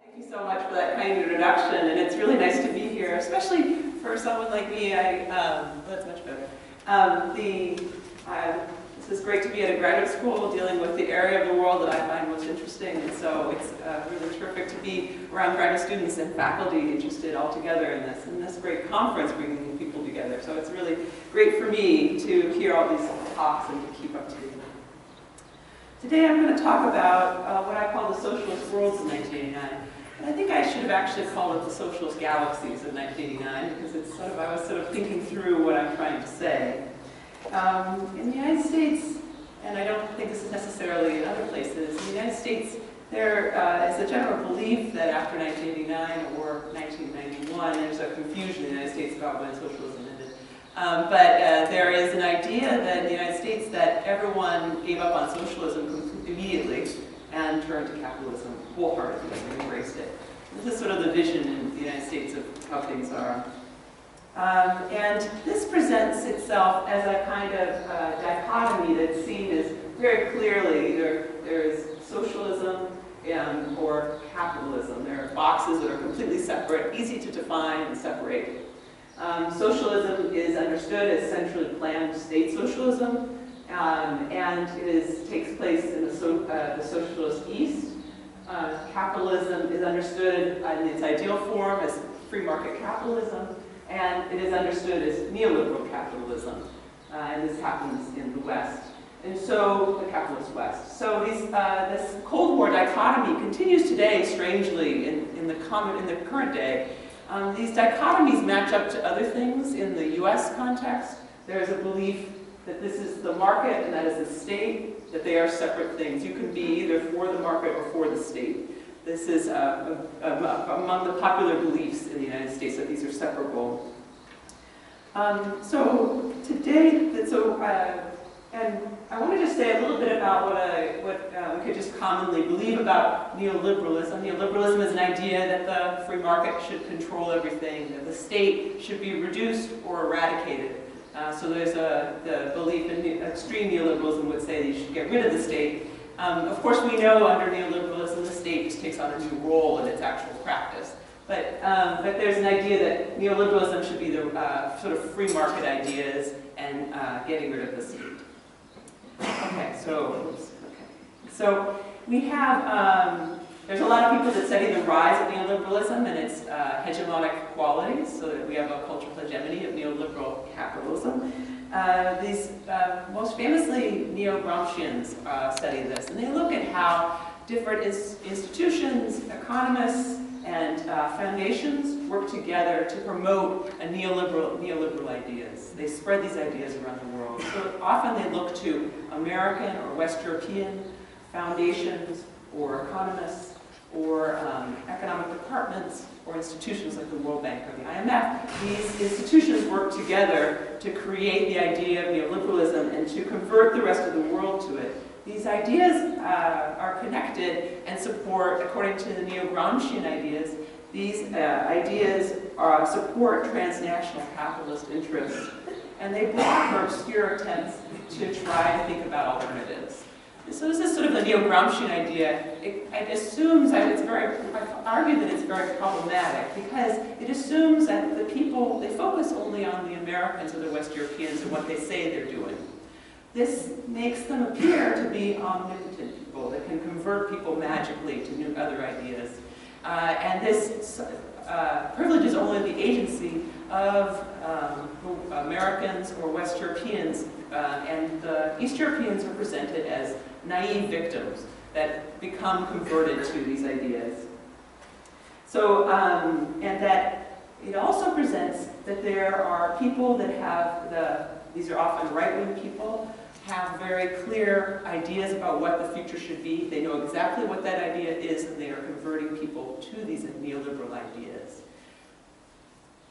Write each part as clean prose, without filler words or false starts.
Thank you so much for that kind introduction, and it's really nice to be here, especially for someone like me. That's much better. This is great to be at a graduate school dealing with the area of the world that I find most interesting, and so it's really terrific to be around graduate students and faculty interested all together in this great conference bringing people together. So it's really great for me to hear all these talks and to keep up to date. Today I'm going to talk about what I call the socialist worlds in 1989. And I think I should have actually called it the Socialist Galaxies in 1989 because it's I was sort of thinking through what I'm trying to say. In the United States, and I don't think this is necessarily in other places, in the United States there is a general belief that after 1989 or 1991, there's a confusion in the United States about when socialism ended. But there is an idea that in the United States that everyone gave up on socialism immediately and turned to capitalism wholeheartedly and embraced it. This is sort of the vision in the United States of how things are. And this presents itself as a kind of dichotomy that's seen as very clearly either there is socialism or capitalism. There are boxes that are completely separate, easy to define and separate. Socialism is understood as centrally planned state socialism, and it takes place in the socialist East. Capitalism is understood in its ideal form as free market capitalism, and it is understood as neoliberal capitalism, and this happens in the West. And so, the capitalist West. So this Cold War dichotomy continues today, strangely, in the current day. These dichotomies match up to other things in the US context. There is a belief that this is the market and that is the state, that they are separate things. You can be either for the market or for the state. This is among the popular beliefs in the United States, that these are separable. So today, and I want to just say a little bit about what we could just commonly believe about neoliberalism. Neoliberalism is an idea that the free market should control everything, that the state should be reduced or eradicated. So there's the belief in extreme neoliberalism would say that you should get rid of the state. Of course, we know under neoliberalism the state just takes on a new role in its actual practice. But there's an idea that neoliberalism should be the sort of free market ideas and getting rid of the state. Okay, so we have, there's a lot of people that study the rise of neoliberalism and its hegemonic qualities, so that we have a cultural hegemony of neoliberal capitalism. These most famously neo-Gramscians study this, and they look at how different institutions, economists, and foundations work together to promote neoliberal ideas. They spread these ideas around the world. So often they look to American or West European foundations or economists or economic departments or institutions like the World Bank or the IMF. These institutions work together to create the idea of neoliberalism and to convert the rest of the world to it. These ideas are connected and support, according to the neo-Gramscian ideas, these ideas support transnational capitalist interests, and they block or obscure attempts to try to think about alternatives. So this is sort of the neo-Gramscian idea. It assumes, I argue that it's very problematic because it assumes that the people, they focus only on the Americans or the West Europeans and what they say they're doing. This makes them appear to be omnipotent people that can convert people magically to new other ideas. And this privileges only the agency of Americans or West Europeans, and the East Europeans are presented as naive victims that become converted to these ideas. So, and that it also presents that there are people that have these are often right-wing people, have very clear ideas about what the future should be. They know exactly what that idea is, and they are converting people to these neoliberal ideas.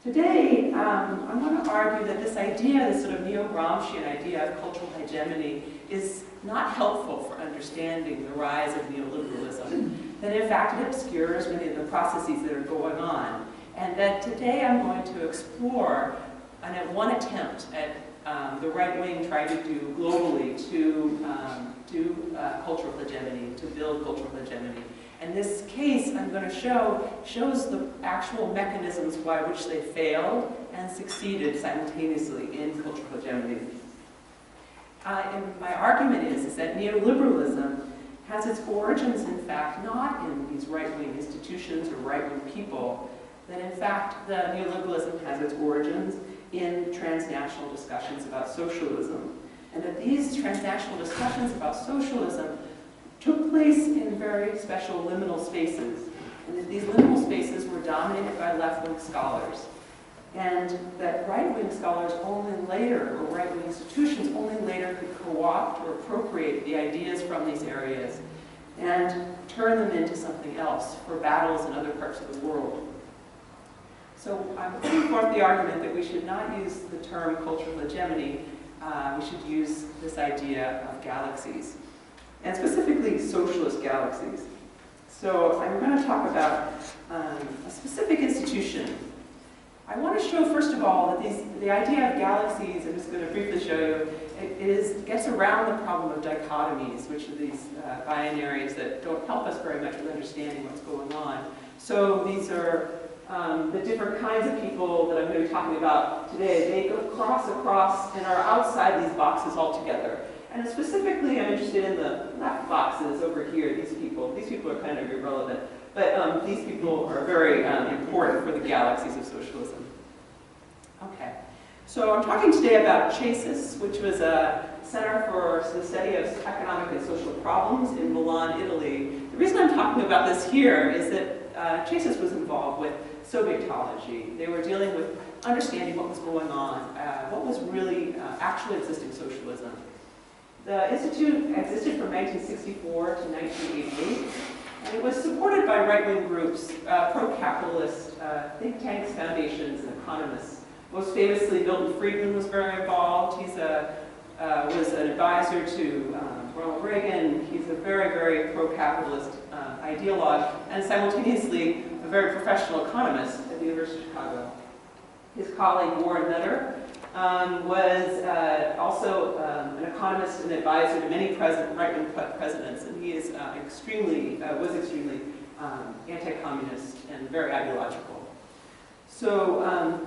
Today, I'm going to argue that this idea, this sort of neo-Gramscian idea of cultural hegemony, is not helpful for understanding the rise of neoliberalism. That in fact it obscures many of the processes that are going on. And that today I'm going to explore one attempt at the right wing tried to do globally to do cultural hegemony, to build cultural hegemony. And this case I'm going to shows the actual mechanisms by which they failed and succeeded simultaneously in cultural hegemony. And my argument is that neoliberalism has its origins, in fact, not in these right-wing institutions or right-wing people, that in fact the neoliberalism has its origins in transnational discussions about socialism. And that these transnational discussions about socialism took place in very special liminal spaces. And that these liminal spaces were dominated by left-wing scholars. And that right-wing scholars only later, or right-wing institutions only later could co-opt or appropriate the ideas from these areas and turn them into something else for battles in other parts of the world. So I'm putting forth the argument that we should not use the term cultural hegemony, we should use this idea of galaxies, and specifically socialist galaxies. So I'm going to talk about a specific institution. I want to show, first of all, that the idea of galaxies, I'm just going to briefly show you, gets around the problem of dichotomies, which are these binaries that don't help us very much with understanding what's going on. So these are the different kinds of people that I'm going to be talking about today. They go across and are outside these boxes altogether. And specifically, I'm interested in the left boxes over here, these people. These people are kind of irrelevant. But these people are very important for the galaxies of socialism. Okay, so I'm talking today about CESES, which was a Center for the Study of Economic and Social Problems in Milan, Italy. The reason I'm talking about this here is that CESES was involved with Sovietology. They were dealing with understanding what was going on, what was really actually existing socialism. The Institute existed from 1964 to 1988. And it was supported by right-wing groups, pro-capitalist think tanks, foundations, and economists. Most famously, Milton Friedman was very involved. He was an advisor to Ronald Reagan. He's a very, very pro-capitalist ideologue, and simultaneously a very professional economist at the University of Chicago. His colleague, Warren Nutter, was also an economist and advisor to many right-wing presidents, and he is was extremely anti-communist and very ideological. So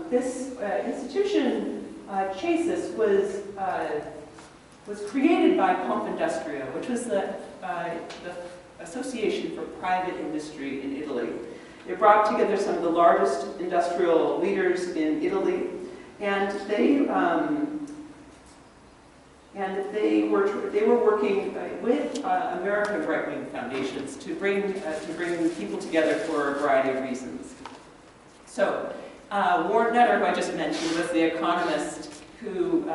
this institution, CESES, was created by Confindustria, which was the Association for Private Industry in Italy. It brought together some of the largest industrial leaders in Italy. And they were working with American right-wing foundations to bring people together for a variety of reasons. So Warren Nutter, who I just mentioned, was the economist who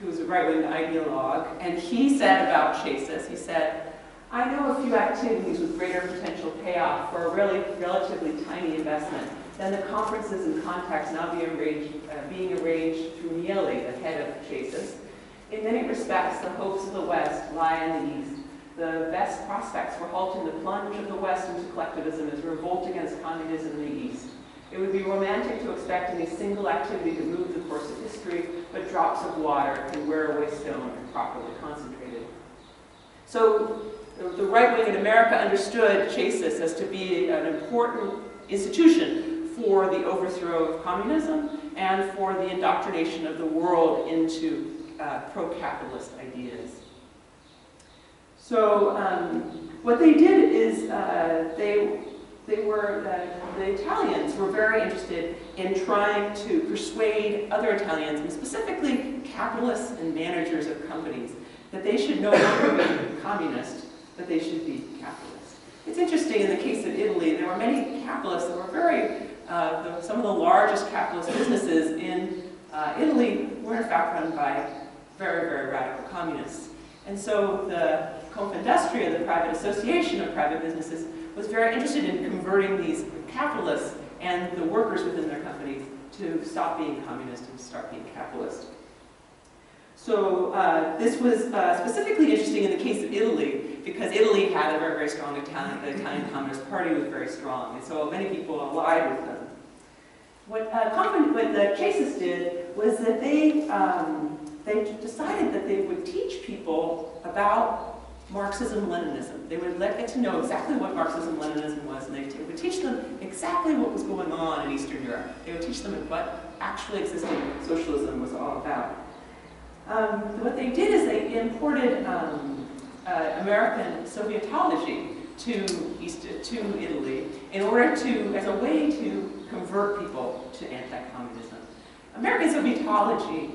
was a right-wing ideologue, and he said about CESES, he said, "I know a few activities with greater potential payoff for a relatively tiny investment than the conferences and contacts now being arranged through Miele, the head of CESES. In many respects, the hopes of the West lie in the East. The best prospects for halting the plunge of the West into collectivism is revolt against communism in the East. It would be romantic to expect any single activity to move the course of history, but drops of water can wear away stone if properly concentrated." So the right wing in America understood CESES as to be an important institution for the overthrow of communism and for the indoctrination of the world into pro-capitalist ideas. So what they did is the Italians were very interested in trying to persuade other Italians, and specifically capitalists and managers of companies, that they should no longer be communist, but they should be capitalist. It's interesting, in the case of Italy, there were many capitalists that were very some of the largest capitalist businesses in Italy were in fact run by very, very radical communists. And so the Confindustria, the private association of private businesses, was very interested in converting these capitalists and the workers within their companies to stop being communist and start being capitalist. So this was specifically interesting in the case of Italy, because Italy had a very, very strong Italian, the Italian Communist Party was very strong, and so many people allied with them. What the CESES did was that they decided that they would teach people about Marxism-Leninism. They would get to know exactly what Marxism-Leninism was, and they would teach them exactly what was going on in Eastern Europe. They would teach them what actually existing socialism was all about. What they did is they imported American Sovietology to Italy in order to, as a way to convert people to anti-communism. American Sovietology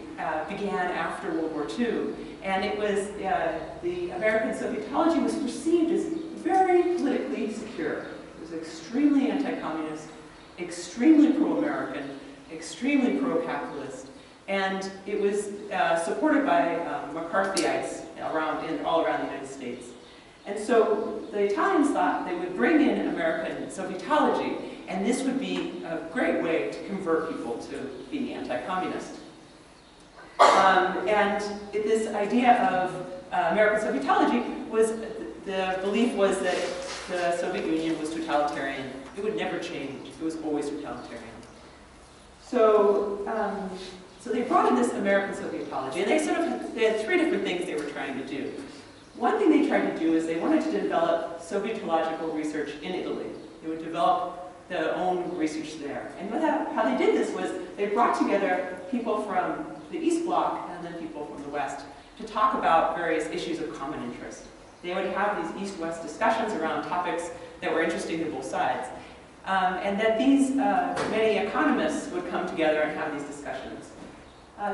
began after World War II, and it was, the American Sovietology was perceived as very politically secure. It was extremely anti-communist, extremely pro-American, extremely pro-capitalist, and it was supported by McCarthyites all around the United States. And so the Italians thought they would bring in American Sovietology, and this would be a great way to convert people to be anti-communist. And this idea of American Sovietology was, the belief was that the Soviet Union was totalitarian. It would never change. It was always totalitarian. So, so they brought in this American Sovietology, and they had three different things they were trying to do. One thing they tried to do is they wanted to develop Sovietological research in Italy. They would develop their own research there. And how they did this was they brought together people from the East Bloc and then people from the West to talk about various issues of common interest. They would have these East-West discussions around topics that were interesting to both sides. And that these many economists would come together and have these discussions.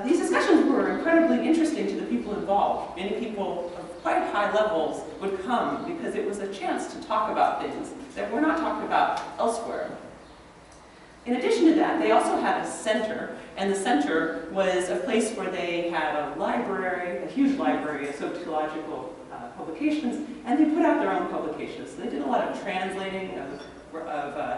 These discussions were incredibly interesting to the people involved. Many people of quite high levels would come because it was a chance to talk about things that were not talked about elsewhere. In addition to that, they also had a center, and the center was a place where they had a library, a huge library of sociological publications, and they put out their own publications. So they did a lot of translating of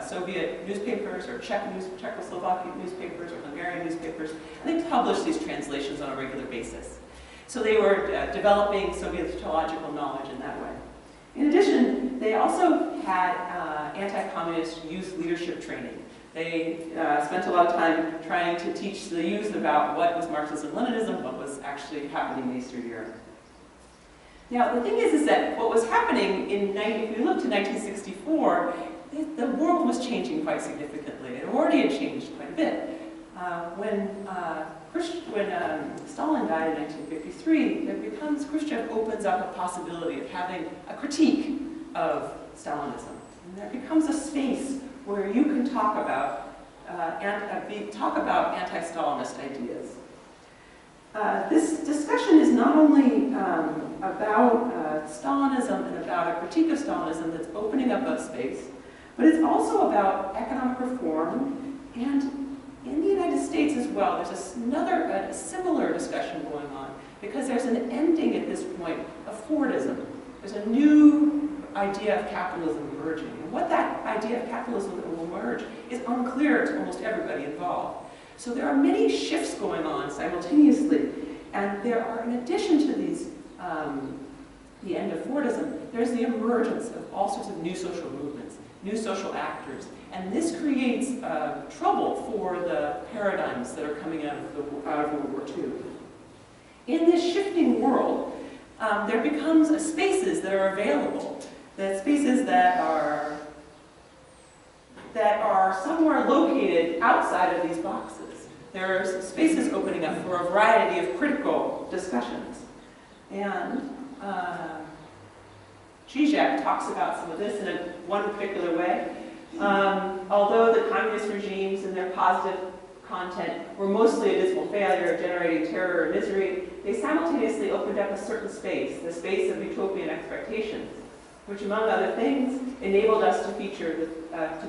Soviet newspapers or Czechoslovakian newspapers or Hungarian newspapers, and they published these translations on a regular basis. So they were developing Sovietological knowledge in that way. In addition, they also had anti-communist youth leadership training. They spent a lot of time trying to teach the youth about what was Marxism-Leninism, what was actually happening in Eastern Europe. Now, the thing is that what was happening if we look to 1964, the world was changing quite significantly. It already had changed quite a bit. When Stalin died in 1953, Khrushchev opens up a possibility of having a critique of Stalinism. And there becomes a space where you can talk about anti-Stalinist ideas. This discussion is not only about Stalinism and about a critique of Stalinism that's opening up a space, but it's also about economic reform, and in the United States as well, there's a similar discussion going on, because there's an ending at this point of Fordism. There's a new idea of capitalism emerging, and what that idea of capitalism that will emerge is unclear to almost everybody involved. So there are many shifts going on simultaneously, and there are, in addition to these, the end of Fordism, there's the emergence of all sorts of new social movements, new social actors, and this creates trouble for the paradigms that are coming out of World War II. In this shifting world, there becomes spaces that are available, that spaces that are somewhere located outside of these boxes. There are spaces opening up for a variety of critical discussions. And Zizek talks about some of this in one particular way. Although the communist regimes and their positive content were mostly a dismal failure, generating terror and misery, they simultaneously opened up a certain space, the space of utopian expectations, which, among other things, enabled us to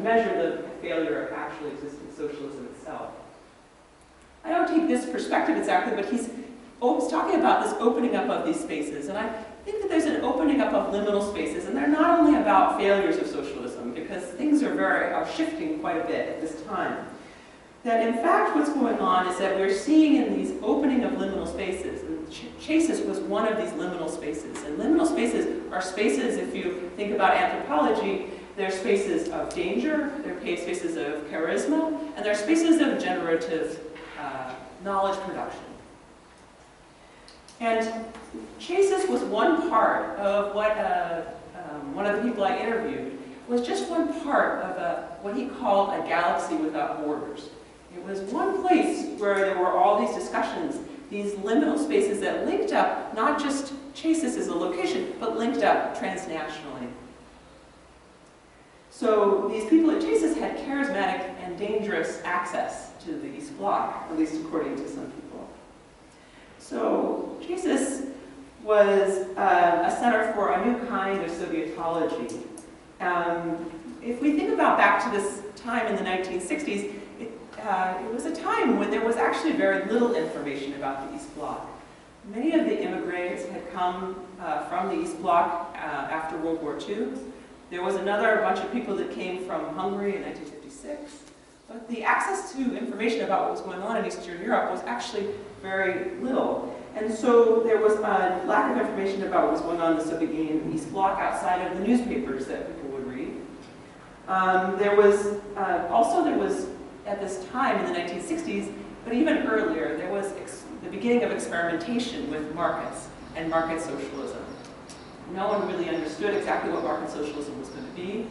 measure the failure of actually existing socialism itself. I don't take this perspective exactly, but he's talking about this opening up of these spaces, and I think that there's an opening up of liminal spaces, and they're not only about failures of socialism, because things are shifting quite a bit at this time. That in fact what's going on is that we're seeing in these opening of liminal spaces, and CESES was one of these liminal spaces. And liminal spaces are spaces, if you think about anthropology, they're spaces of danger, they're spaces of charisma, and they're spaces of generative knowledge production. And CESES was one part of what one of the people I interviewed was just one part of what he called a galaxy without borders. It was one place where there were all these discussions, these liminal spaces that linked up not just CESES as a location, but linked up transnationally. So these people at CESES had charismatic and dangerous access to the East Bloc, at least according to some people. So CESES was a center for a new kind of Sovietology. If we think about back to this time in the 1960s, it was a time when there was actually very little information about the East Bloc. Many of the immigrants had come from the East Bloc after World War II. There was another bunch of people that came from Hungary in 1956. But the access to information about what was going on in Eastern Europe was actually very little. And so there was a lack of information about what was going on in the Soviet Union and East Bloc outside of the newspapers that people would read. There was at this time in the 1960s, but even earlier, there was the beginning of experimentation with markets and market socialism. No one really understood exactly what market socialism was going to be.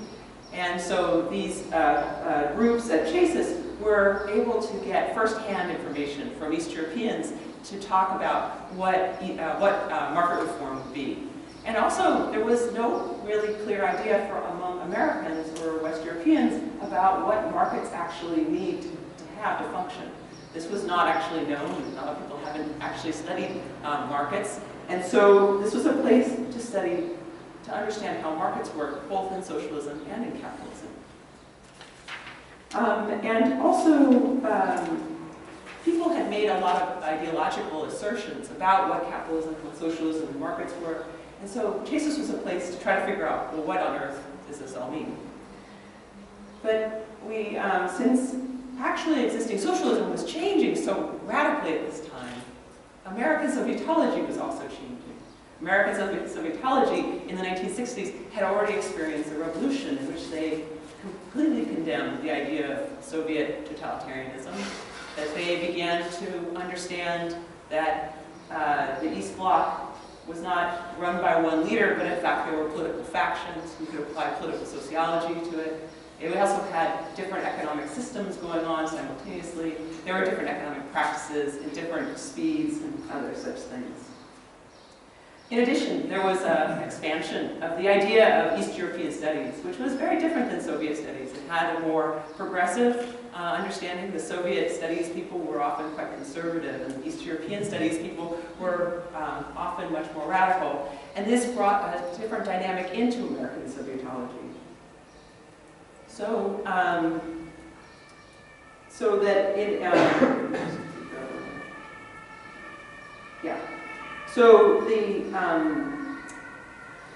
And so these groups at CESES were able to get firsthand information from East Europeans to talk about what market reform would be. And also, there was no really clear idea among Americans or West Europeans about what markets actually need to have to function. This was not actually known. A lot of people haven't actually studied markets. And so this was a place to study, to understand how markets work, both in socialism and in capitalism. And also, people had made a lot of ideological assertions about what capitalism, what socialism, and markets were. And so CESES was a place to try to figure out, well, what on earth does this all mean? But since actually existing socialism was changing so radically at this time, American Sovietology was also changing. American Sovietology in the 1960s had already experienced a revolution in which they completely condemned the idea of Soviet totalitarianism, that they began to understand that the East Bloc was not run by one leader, but in fact there were political factions. We could apply political sociology to it. It also had different economic systems going on simultaneously. There were different economic practices and different speeds and other such things. In addition, there was an expansion of the idea of East European studies, which was very different than Soviet studies. It had a more progressive understanding. The Soviet studies people were often quite conservative, and East European studies people were often much more radical. And this brought a different dynamic into American Sovietology. So, so that in So the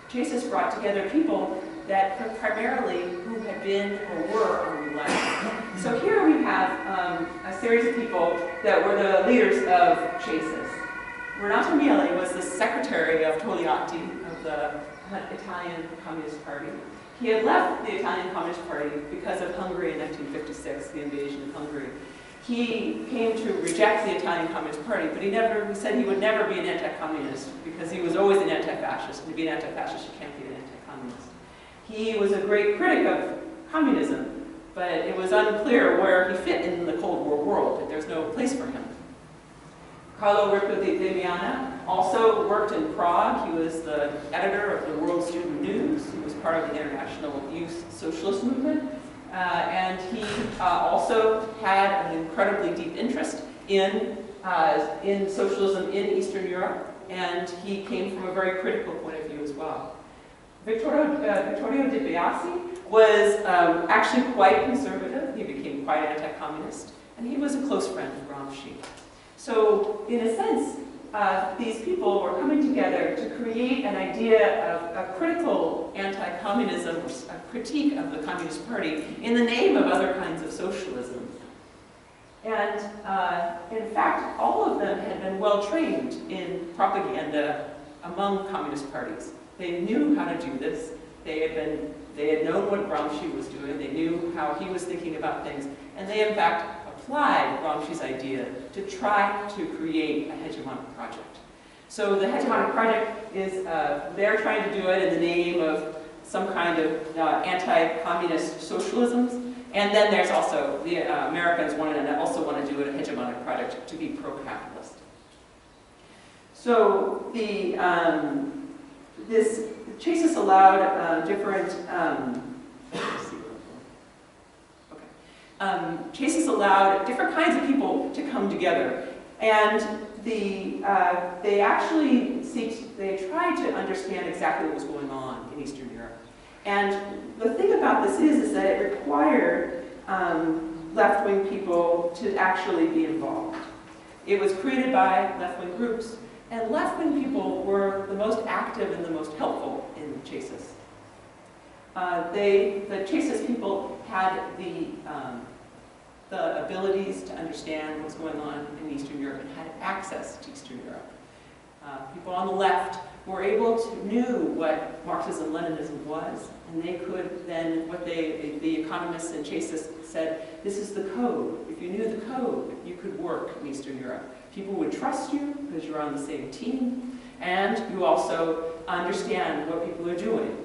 CESES brought together people that primarily who had been or were on the left. So here we have a series of people that were the leaders of CESES. Renato Miele was the secretary of Togliatti of the Italian Communist Party. He had left the Italian Communist Party because of Hungary in 1956, the invasion of Hungary. He came to reject the Italian Communist Party, but he said he would never be an anti-communist because he was always an anti-fascist. And to be an anti-fascist, you can't be an anti-communist. He was a great critic of communism, but it was unclear where he fit in the Cold War world, that there's no place for him. Carlo Rico de Damiana also worked in Prague. He was the editor of the World Student News. He was part of the International Youth Socialist Movement. And he also had an incredibly deep interest in socialism in Eastern Europe, and he came from a very critical point of view as well. Vittorio De Biasi was actually quite conservative. He became quite anti-communist, and he was a close friend of Gramsci. So, in a sense, these people were coming together to create an idea of a critical anti-communism, a critique of the Communist Party in the name of other kinds of socialism. And in fact, all of them had been well trained in propaganda among communist parties. They knew how to do this. They had known what Gramsci was doing. They knew how he was thinking about things. And they, in fact, applied Gramsci's idea to try to create a hegemonic project. So the Hegemonic Project is, they're trying to do it in the name of some kind of anti-communist socialisms. And then there's also, the Americans also want to do a Hegemonic Project to be pro-capitalist. So the, CESES allowed different, CESES allowed different kinds of people to come together. And they actually they tried to understand exactly what was going on in Eastern Europe. And the thing about this is that it required left-wing people to actually be involved. It was created by left-wing groups, and left-wing people were the most active and the most helpful in CESES. The CESES people had the abilities to understand what was going on in Eastern Europe and had access to Eastern Europe. People on the left were able to knew what Marxism-Leninism was, and they could then, the economists in CESES said, this is the code. If you knew the code, you could work in Eastern Europe. People would trust you because you're on the same team, and you also understand what people are doing.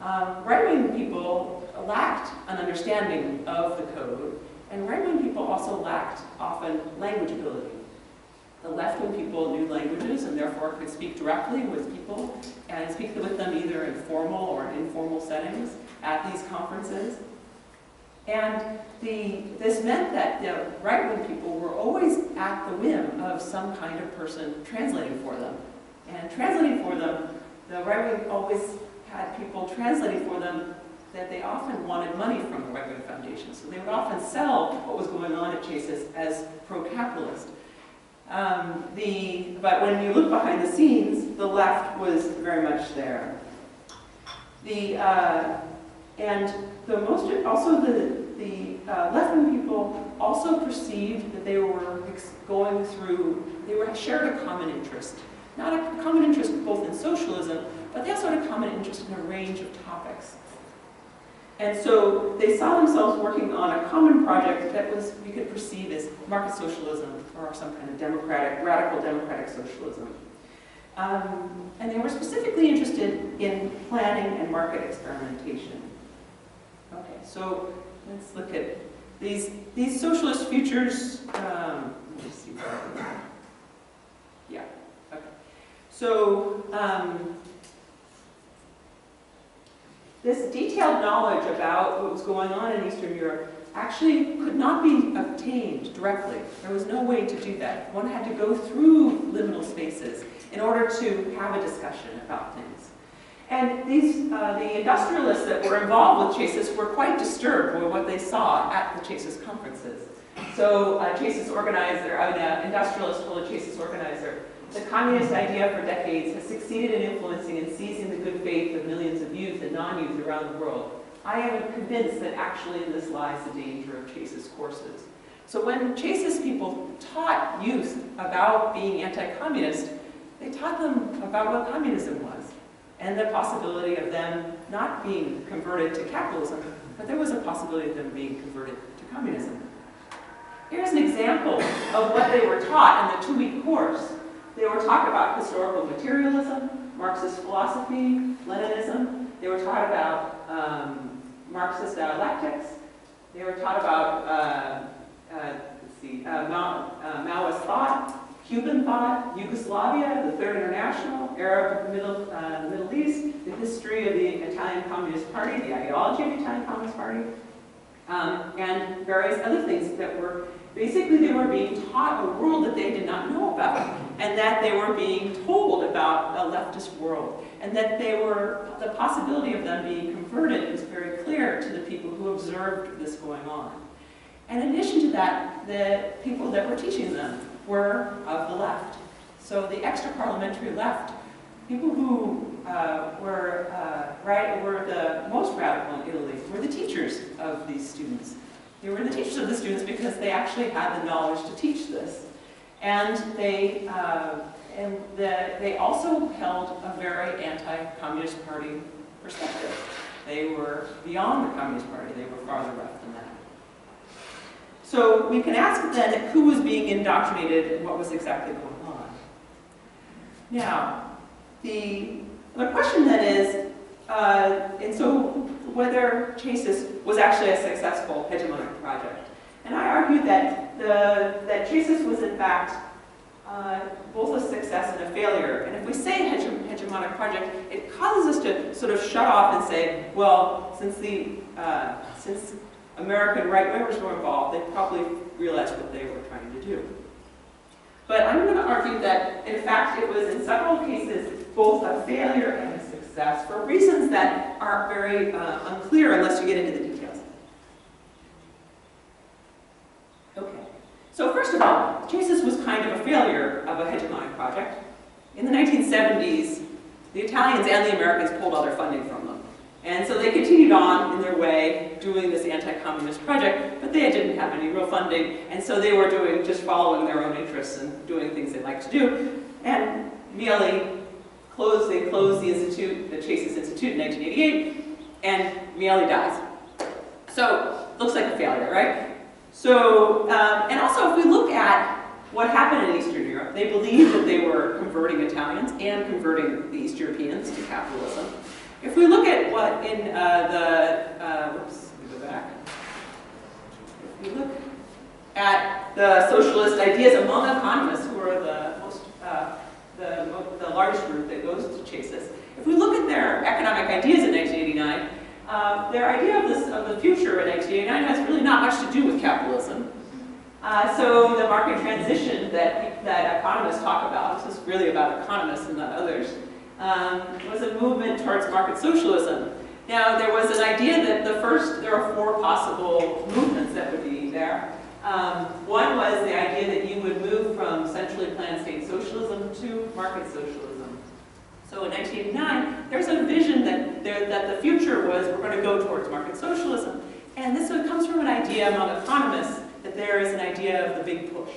Right-wing people lacked an understanding of the code, and right-wing people also lacked, often, language ability. The left-wing people knew languages and therefore could speak directly with people and speak with them either in formal or informal settings at these conferences. And this meant that the right-wing people were always at the whim of some kind of person translating for them. And translating for them, the right-wing always had people translating for them that they often wanted money from the right-wing foundation. So they would often sell what was going on at CESES as pro-capitalist. But when you look behind the scenes, the left was very much there. Left-wing people also perceived that they were going through, shared a common interest. Not a common interest both in socialism, but they also had a common interest in a range of topics. And so they saw themselves working on a common project that was, we could perceive as market socialism or some kind of radical democratic socialism. And they were specifically interested in planning and market experimentation. Okay, so let's look at these socialist futures. Let me see. Yeah, okay. So, this detailed knowledge about what was going on in Eastern Europe actually could not be obtained directly. There was no way to do that. One had to go through liminal spaces in order to have a discussion about things. And the industrialists that were involved with CESES were quite disturbed by what they saw at the CESES conferences. So CESES organizer, an industrialist told a CESES organizer, the communist idea for decades has succeeded in influencing and seizing the good faith of millions of youth and non-youth around the world. I am convinced that actually in this lies the danger of CESES courses. So when CESES people taught youth about being anti-communist, they taught them about what communism was and the possibility of them not being converted to capitalism, but there was a possibility of them being converted to communism. Here's an example of what they were taught in the 2-week course. They were taught about historical materialism, Marxist philosophy, Leninism. They were taught about Marxist dialectics. They were taught about Maoist thought, Cuban thought, Yugoslavia, the Third International, Arab Middle East, the history of the Italian Communist Party, the ideology of the Italian Communist Party, and various other things that were basically they were being taught a world that they did not know about, and that they were being told about a leftist world, and that the possibility of them being converted was very clear to the people who observed this going on. And in addition to that, the people that were teaching them were of the left. So the extra-parliamentary left, people who were the most radical in Italy, were the teachers of these students. They were the teachers of the students because they actually had the knowledge to teach this. And they also held a very anti-Communist Party perspective. They were beyond the Communist Party. They were farther left than that. So we can ask then who was being indoctrinated and what was exactly going Now, the question then is, and so whether CESES was actually a successful hegemonic project. And I argue that that CESES was in fact both a success and a failure. And if we say hegemonic project, it causes us to sort of shut off and say, well, since American right-wingers were involved, they probably realized what they were trying to do. But I'm going to argue that, in fact, it was in several cases both a failure and a success for reasons that aren't very unclear unless you get into the details. Okay. So first of all, CESES was kind of a failure of a hegemonic project. In the 1970s, the Italians and the Americans pulled all their funding from them. And so they continued on in their way doing this anti-communist project, but they didn't have any real funding, and so they were just following their own interests and doing things they liked to do. And merely they closed the institute, the CESES Institute in 1988, and Miele dies. So, looks like a failure, right? So, and also if we look at what happened in Eastern Europe, they believed that they were converting Italians and converting the East Europeans to capitalism. If we look at what in whoops, let me go back. If we look at the socialist ideas among economists, who are the largest group that goes to CESES, if we look at their economic ideas in 1989, their idea of the future in 1989 has really not much to do with capitalism. So the market transition that economists talk about, this is really about economists and not others, was a movement towards market socialism. Now, there was an idea that there are 4 possible movements that would be there. One was the idea that you would move from centrally planned state socialism to market socialism. So in 1989, there's a vision that the future was we're going to go towards market socialism. And this comes from an idea among economists that there is an idea of the big push.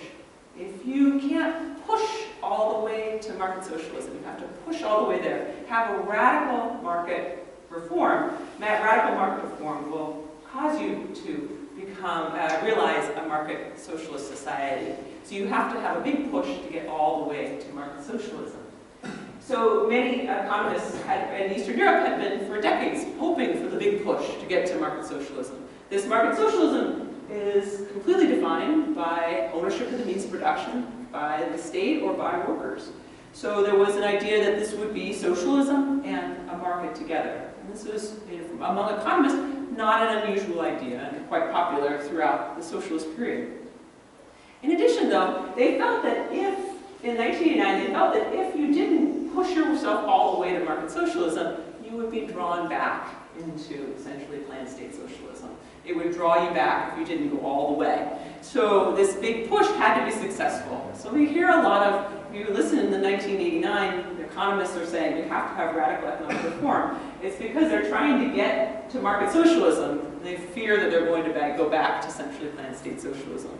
If you can't push all the way to market socialism, you have to push all the way there. Have a radical market reform. Radical market reform will cause you to realize a market socialist society. So you have to have a big push to get all the way to market socialism. So many economists in Eastern Europe had been, for decades, hoping for the big push to get to market socialism. This market socialism is completely defined by ownership of the means of production, by the state or by workers. So there was an idea that this would be socialism and a market together. And this was, among economists, not an unusual idea and quite popular throughout the socialist period. In addition, though, they felt that in 1989, they felt that if you didn't push yourself all the way to market socialism, you would be drawn back into centrally planned state socialism. It would draw you back if you didn't go all the way. So this big push had to be successful. So we hear a lot of, if you listen in the 1989, the economists are saying you have to have radical economic reform. It's because they're trying to get to market socialism. They fear that they're going to go back to centrally planned state socialism.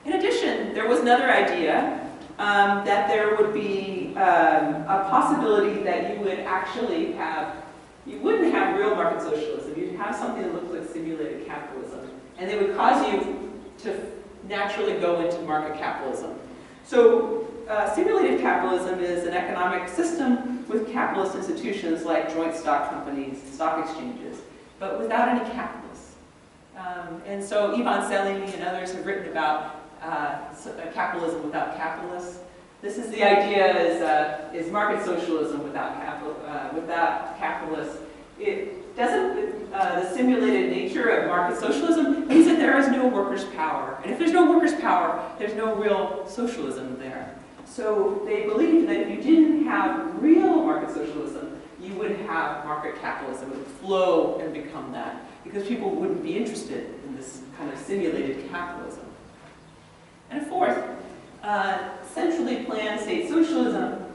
In addition, there was another idea that there would be a possibility that you would actually have, you wouldn't have real market socialism. You'd have something that looked like simulated capitalism. And they would cause you to naturally go into market capitalism. So simulated capitalism is an economic system with capitalist institutions like joint stock companies, stock exchanges, but without any capitalists. And so Ivan Selimi and others have written about capitalism without capitalists. This is the idea is market socialism without capitalists. It doesn't, the simulated nature of market socialism means that there is no workers' power. And if there's no workers' power, there's no real socialism there. So they believed that if you didn't have real market socialism, you would have market capitalism. It would flow and become that, because people wouldn't be interested in this kind of simulated capitalism. And fourth, centrally planned state socialism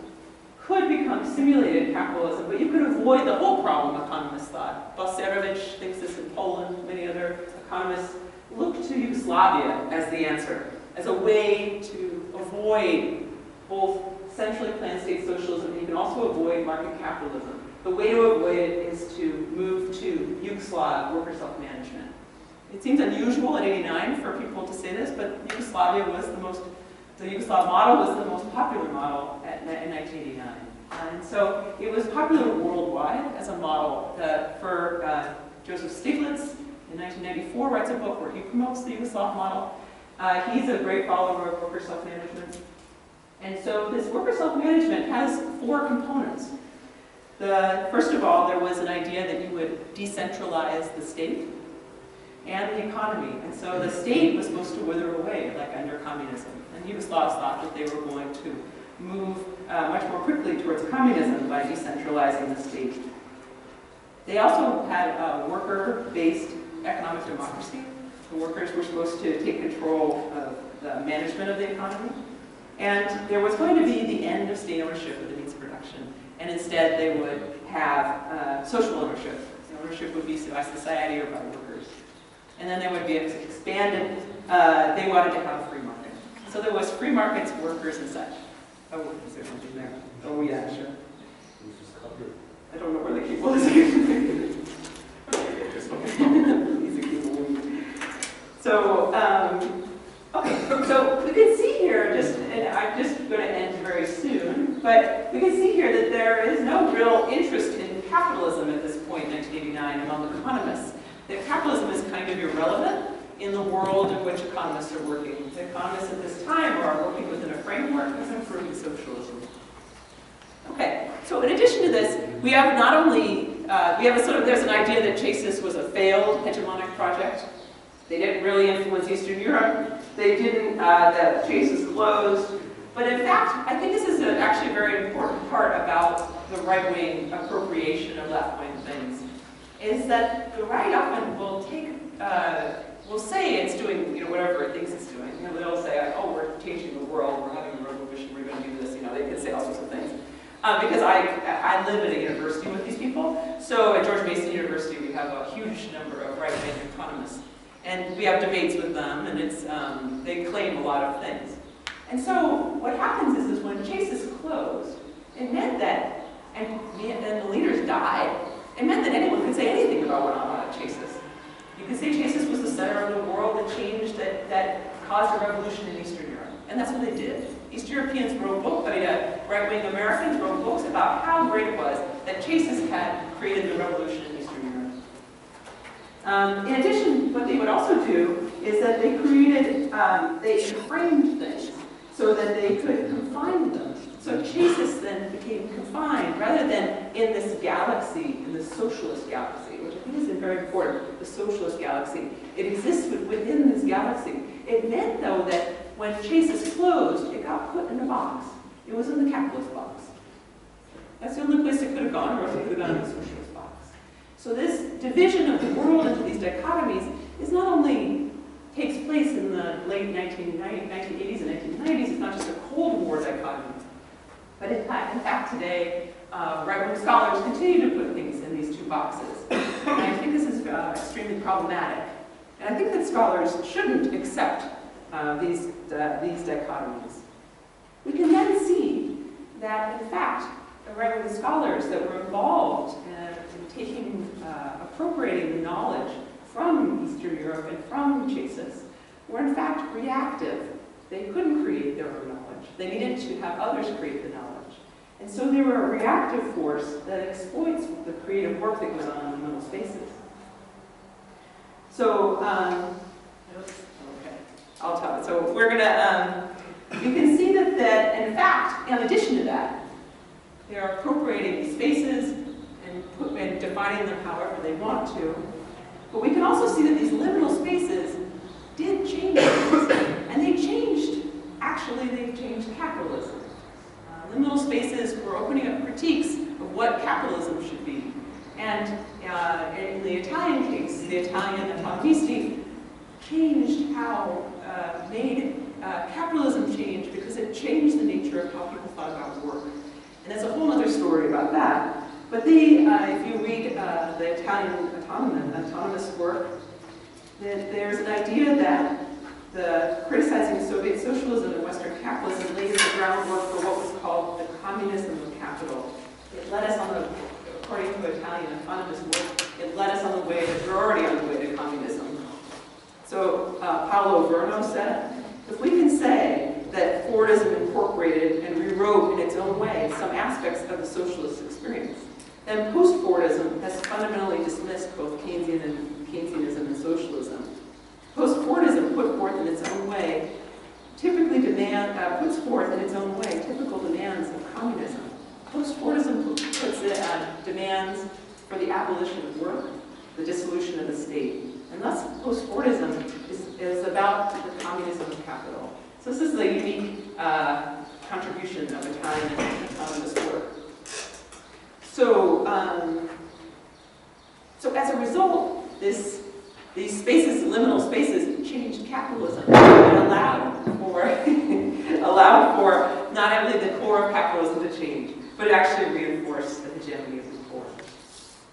could become simulated capitalism, but you could avoid the whole problem, economists thought. Balcerowicz thinks this in Poland, many other economists look to Yugoslavia as the answer, as a way to avoid both centrally planned state socialism, and you can also avoid market capitalism. The way to avoid it is to move to Yugoslav worker self-management. It seems unusual in '89 for people to say this, but Yugoslavia was the Yugoslav model was the most popular model at so it was popular worldwide as a model for Joseph Stiglitz in 1994 writes a book where he promotes the Yugoslav model. He's a great follower of worker self-management. And so this worker self-management has 4 components. First of all, there was an idea that you would decentralize the state and the economy. And so the state was supposed to wither away, like under communism. And Yugoslavs thought that they were going to move much more quickly towards communism by decentralizing the state. They also had a worker-based economic democracy. The workers were supposed to take control of the management of the economy. And there was going to be the end of state ownership of the means of production. And instead, they would have social ownership. The ownership would be by society or by workers. And then there would be expanded, they wanted to have a free market. So there was free markets, workers, and such. Oh, is there something there? Oh, yeah, sure. I don't know where the keyboard is. So, okay, so we can see here, and I'm just going to end very soon, but we can see here that there is no real interest in capitalism at this point in 1989 among economists. That capitalism is kind of irrelevant in the world in which economists are working. The economists at this time are working within a framework of improving socialism. Okay, so in addition to this, we have not only, there's an idea that CESES was a failed hegemonic project. They didn't really influence Eastern Europe. They didn't, that CESES closed. But in fact, I think this is actually a very important part about the right-wing appropriation of left-wing things, is that the right often will take, will say it's doing, whatever it thinks it's doing. They'll say, oh, we're changing the world, we're having a revolution, we're going to do this. They can say all sorts of things. Because I live at a university with these people. So at George Mason University, we have a huge number of right-wing economists. And we have debates with them, and they claim a lot of things. And so what happens is when CESES closed, it meant that, and the leaders died, it meant that anyone could say anything about what went on at CESES. You could say CESES was the center of the world that changed, that caused a revolution in Eastern Europe. And that's what they did. East Europeans wrote books, right-wing Americans wrote books about how great it was that CESES had created the revolution in Eastern Europe. In addition, what they would also do is that they created, they framed things so that they could confine them. So CESES then became confined rather than in this galaxy, in the socialist galaxy, which I think is very important, the socialist galaxy. It exists within this galaxy. It meant, though, that when CESES closed, it got put in a box. It was in the capitalist box. That's the only place it could have gone, or else it could have gone in the socialist box. So this division of the world into these dichotomies is not only takes place in the late 1980s and 1990s, it's not just a Cold War dichotomy. But in fact today, right-wing scholars continue to put things in these 2 boxes. And I think this is extremely problematic. And I think that scholars shouldn't accept these dichotomies. We can then see that, in fact, the right-wing scholars that were involved in appropriating the knowledge from Eastern Europe and from CESES were in fact reactive. They couldn't create their own knowledge. They needed to have others create the knowledge. And so they were a reactive force that exploits the creative work that goes on in the middle spaces. So, I'll tell it. So we're gonna, you can see that in fact, in addition to that, they are appropriating these spaces and defining them however they want to. But we can also see that these liminal spaces did change things. And they changed, actually they've changed capitalism. Liminal spaces were opening up critiques of what capitalism should be. And in the Italian case, the Italian autonomisti changed how, made capitalism change because it changed the nature of how people thought about work. And there's a whole other story about that. But if you read the Italian autonomous work, there's an idea that criticizing Soviet socialism and Western capitalism laid the groundwork for what was called the communism of capital. It led us on according to Italian autonomous work, it led us on the way that we're already on the way to communism. So Paolo Verno said, if we can say that Fordism incorporated and rewrote in its own own way some aspects of the socialist experience. And post-Fordism has fundamentally dismissed both Keynesianism and socialism. Post-Fordism put forth in its own way, puts forth in its own way typical demands of communism. Post-Fordism puts demands for the abolition of work, the dissolution of the state. And thus, post-Fordism is about the communism of capital. So this is a unique contribution of Italian and autonomous work. So as a result, these spaces, liminal spaces, changed capitalism and allowed for not only the core of capitalism to change, but actually reinforced the hegemony of the core.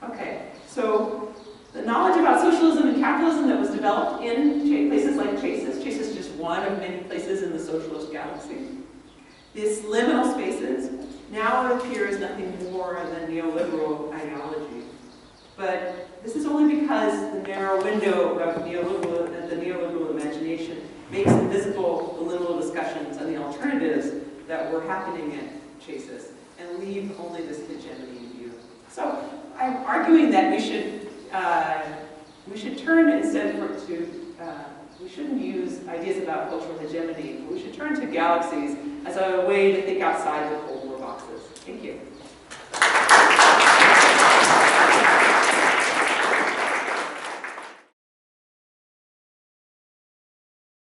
Okay, so the knowledge about socialism and capitalism that was developed in places like CESES is just one of many places in the socialist galaxy. These liminal spaces now appear as nothing more than neoliberal ideology. But this is only because the narrow window of the neoliberal imagination makes invisible the liminal discussions and the alternatives that were happening at CESES and leave only this hegemony in view. So I'm arguing that we should turn instead we shouldn't use ideas about cultural hegemony, but we should turn to galaxies as a way to think outside the Cold